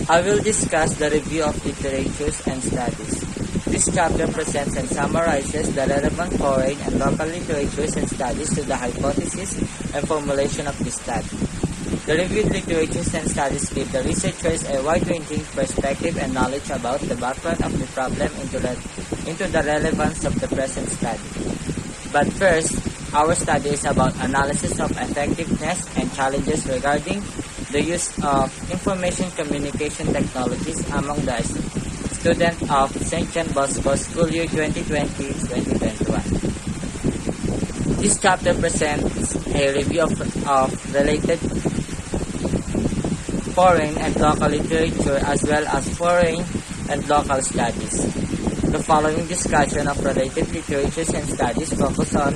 I will discuss the review of literatures and studies. This chapter presents and summarizes the relevant foreign and local literatures and studies to the hypothesis and formulation of this study. The reviewed literatures and studies give the researchers a wide-ranging perspective and knowledge about the background of the problem into the relevance of the present study. But first, our study is about analysis of effectiveness and challenges regarding the use of information communication technologies among the students of St. John Bosco School Year 2020-2021. This chapter presents a review of related foreign and local literature as well as foreign and local studies. The following discussion of related literatures and studies focus on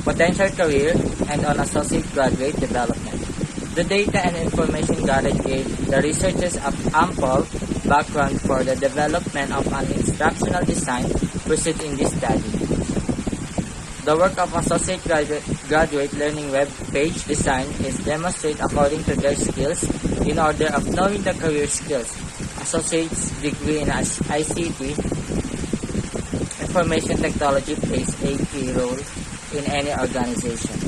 potential career and on associate graduate development. The data and information gathered gave the researchers ample background for the development of an instructional design pursued in this study. The work of associate graduate learning web page design is demonstrated according to their skills in order of knowing the career skills. Associate's degree in ICT, information technology plays a key role in any organization.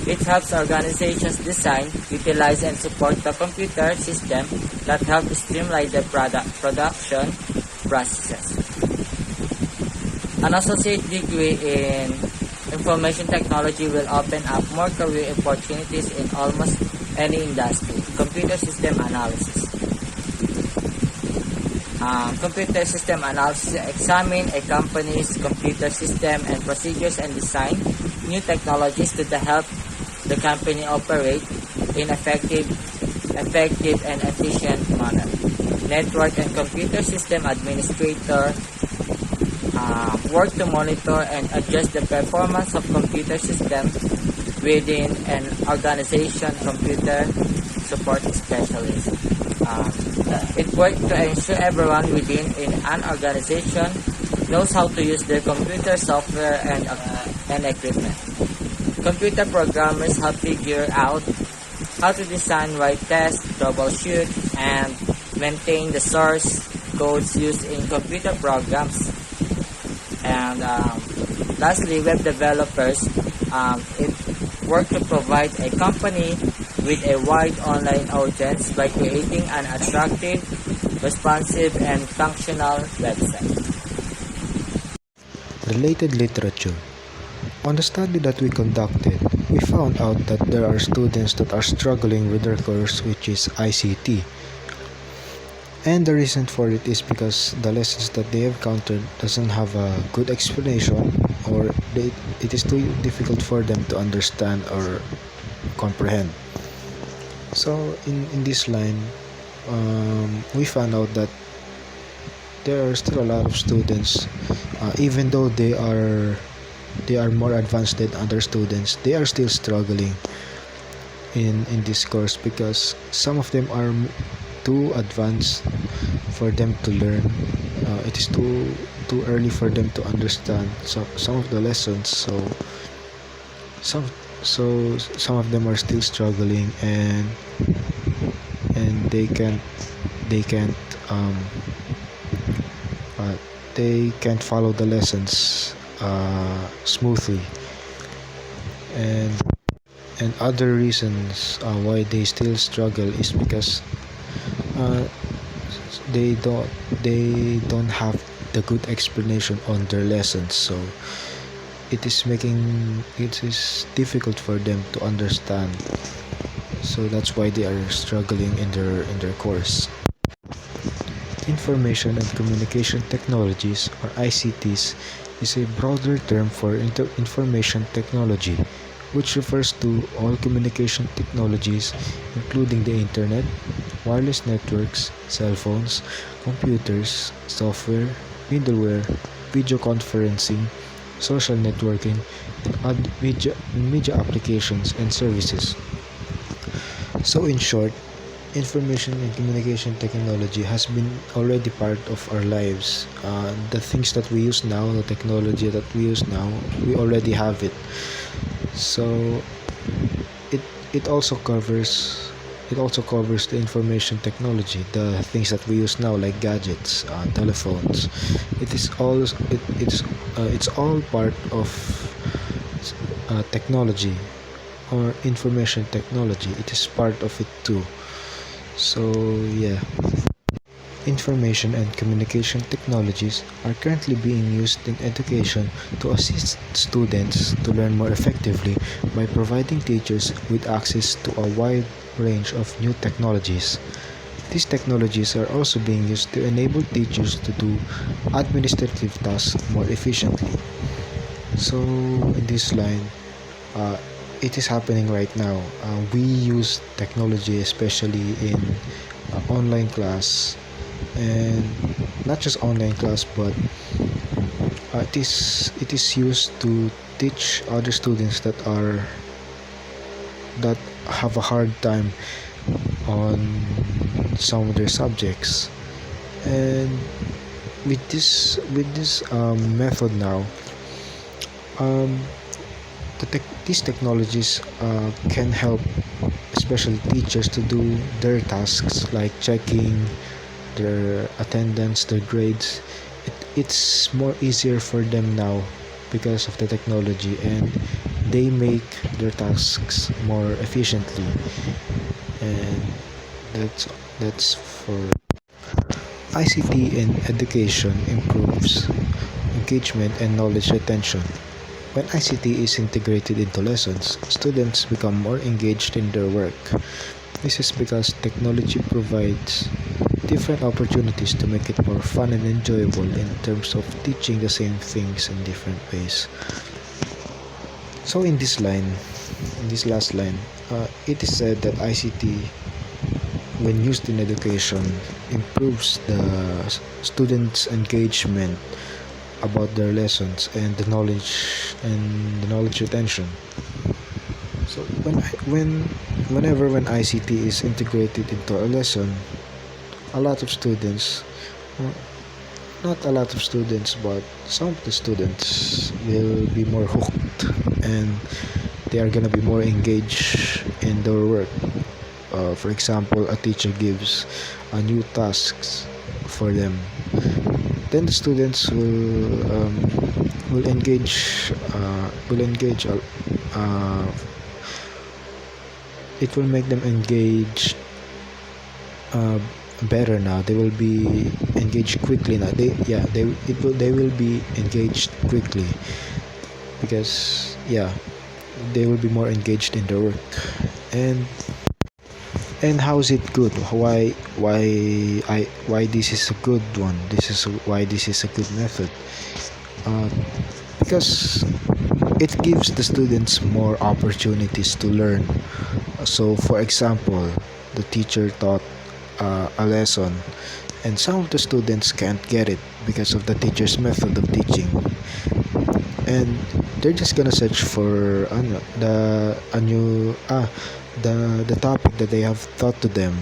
It helps organizations design, utilize, and support the computer system that help streamline the production processes. An associate degree in information technology will open up more career opportunities in almost any industry. Computer system analysis. Computer system analysis examine a company's computer system and procedures and design new technologies to help the company operate in effective and efficient manner. Network and computer system administrator work to monitor and adjust the performance of computer systems within an organization. Computer support specialist. It works to ensure everyone within an organization knows how to use their computer software and equipment. Computer programmers help figure out how to design, write tests, troubleshoot, and maintain the source codes used in computer programs. And lastly, web developers it work to provide a company with a wide online audience by creating an attractive, responsive, and functional website. Related literature. On the study that we conducted, we found out that there are students that are struggling with their course, which is ICT. And the reason for it is because the lessons that they have encountered doesn't have a good explanation, or it is too difficult for them to understand or comprehend. So in this line, we found out that there are still a lot of students, even though they are more advanced than other students, they are still struggling in this course because some of them are too advanced for them to learn. It is too early for them to understand some of the lessons. So some of them are still struggling, and they can't follow the lessons smoothly. And other reasons why they still struggle is because they don't have the good explanation on their lessons, so it is difficult for them to understand. So that's why they are struggling in their course. Information and Communication Technologies, or ICTs, is a broader term for information technology, which refers to all communication technologies, including the internet, wireless networks, cell phones, computers, software, middleware, video conferencing, social networking, and media applications and services. So in short, information and communication technology has been already part of our lives. The things that we use now, the technology that we use now, we already have it. So it also covers It also covers the information technology, the things that we use now, like gadgets, telephones. It's all part of technology or information technology. It is part of it too. So yeah, information and communication technologies are currently being used in education to assist students to learn more effectively by providing teachers with access to a wide range of new technologies. These technologies are also being used to enable teachers to do administrative tasks more efficiently. So, in this line, uh, it is happening right now. We use technology, especially in online class, and not just online class, but it is used to teach other students that have a hard time on some of their subjects. And with this method now, um, these technologies can help especially teachers to do their tasks like checking their attendance, their grades. It's more easier for them now because of the technology, and they make their tasks more efficiently. And that's for ICT in education improves engagement and knowledge retention. When ICT is integrated into lessons, students become more engaged in their work. This is because technology provides different opportunities to make it more fun and enjoyable in terms of teaching the same things in different ways. So in this last line, it is said that ICT, when used in education, improves the students' engagement about their lessons and the knowledge retention. So when ICT is integrated into a lesson, a lot of students, uh, not a lot of students, but some of the students will be more hooked, and they are gonna be more engaged in their work. For example, a teacher gives a new tasks for them, then the students will engage uh, it will make them engage uh, better now. They will be engaged quickly now. They will be engaged quickly because they will be more engaged in their work. and and how is it good? Why this is a good one? Why this is a good method. uh, because it gives the students more opportunities to learn. So for example, the teacher taught a lesson, and some of the students can't get it because of the teacher's method of teaching, and they're just gonna search for the topic that they have taught to them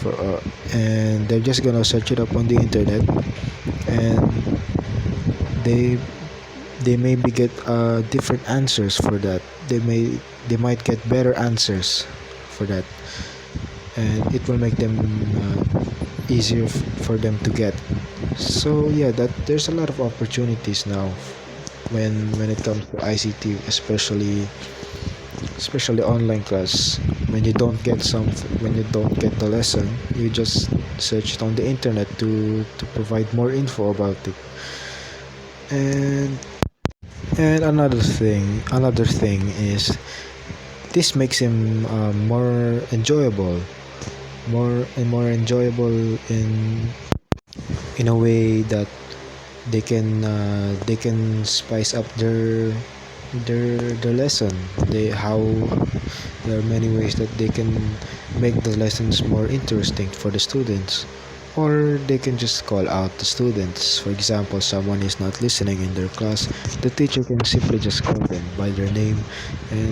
for and they're just gonna search it up on the internet, and they they maybe get different answers for that. They might get better answers for that, and it will make them easier for them to get. So yeah, that there's a lot of opportunities now when it comes to ICT, especially online class. When you don't get the lesson, you just search it on the internet to provide more info about it. And and another thing is, this makes him more enjoyable in a way that they can spice up their lesson. They how There are many ways that they can make the lessons more interesting for the students, or they can just call out the students. For example, someone is not listening in their class, the teacher can simply just call them by their name, and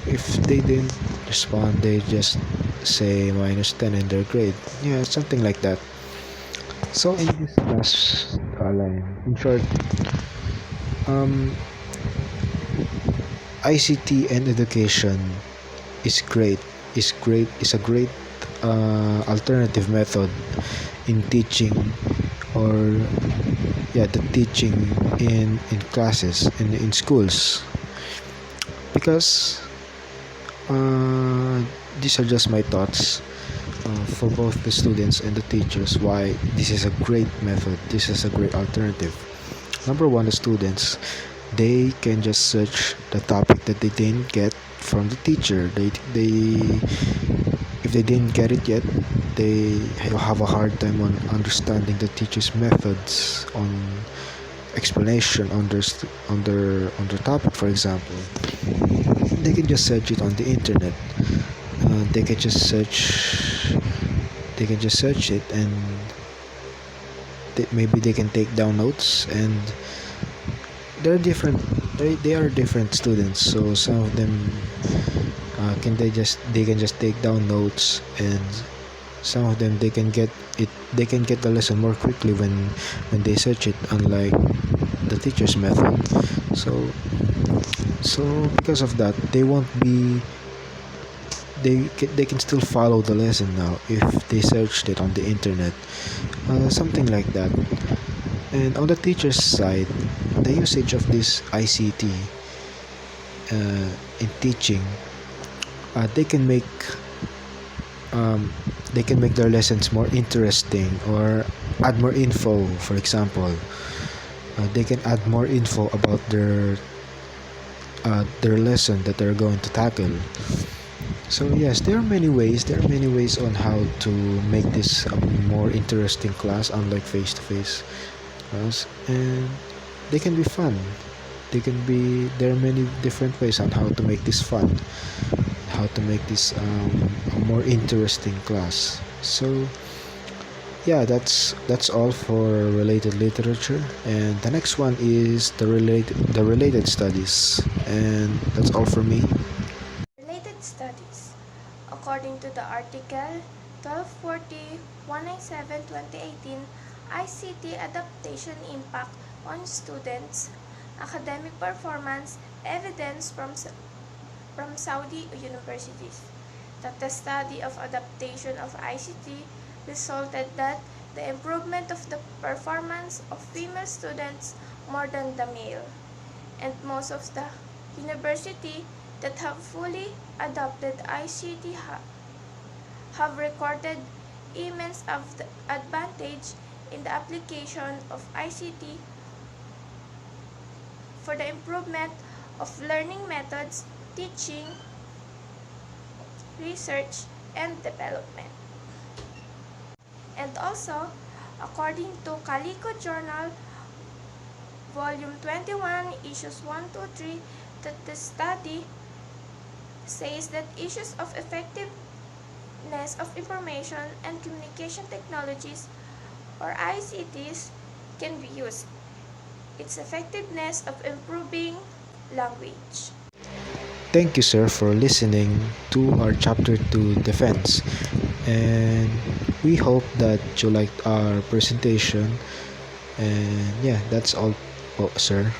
if they didn't respond, they just say -10 in their grade. Yeah, something like that. So in this last line, in short, um, ICT and education is great, is a great alternative method in teaching, or the teaching in classes in schools, because uh, these are just my thoughts for both the students and the teachers, why this is a great method, this is a great alternative. Number one, the students, they can just search the topic that they didn't get from the teacher. They If they didn't get it yet, they have a hard time on understanding the teacher's methods on explanation on their topic. For example, they can just search it on the internet. They can just search it, and maybe they can take down notes. And they're different. They are different students, so some of them they can just take down notes, and some of them they can get the lesson more quickly when they search it, unlike the teacher's method. So so because of that, they can still follow the lesson now if they searched it on the internet, something like that. And on the teacher's side, the usage of this ICT in teaching, they can make their lessons more interesting, or add more info. For example, they can add more info about their lesson that they're going to tackle. So yes, there are many ways on how to make this a more interesting class, unlike face-to-face class. And they can be fun. There are many different ways on how to make this fun, how to make this a more interesting class. So yeah, that's all for related literature, and the next one is the related studies, and that's all for me. Related studies. According to the article 1240-197-2018, ICT adaptation impact on students' academic performance, evidence from Saudi universities, that the study of adaptation of ICT resulted that the improvement of the performance of female students more than the male, and most of the university that have fully adopted ICT have recorded immense advantage in the application of ICT for the improvement of learning methods, teaching, research, and development. And also, according to Calico Journal, Volume 21, Issues 1 to 3, that the study says that issues of effectiveness of information and communication technologies, or ICTs, can be used. Its effectiveness of improving language. Thank you, sir, for listening to our chapter 2 defense, and we hope that you liked our presentation. And yeah, that's all, sir.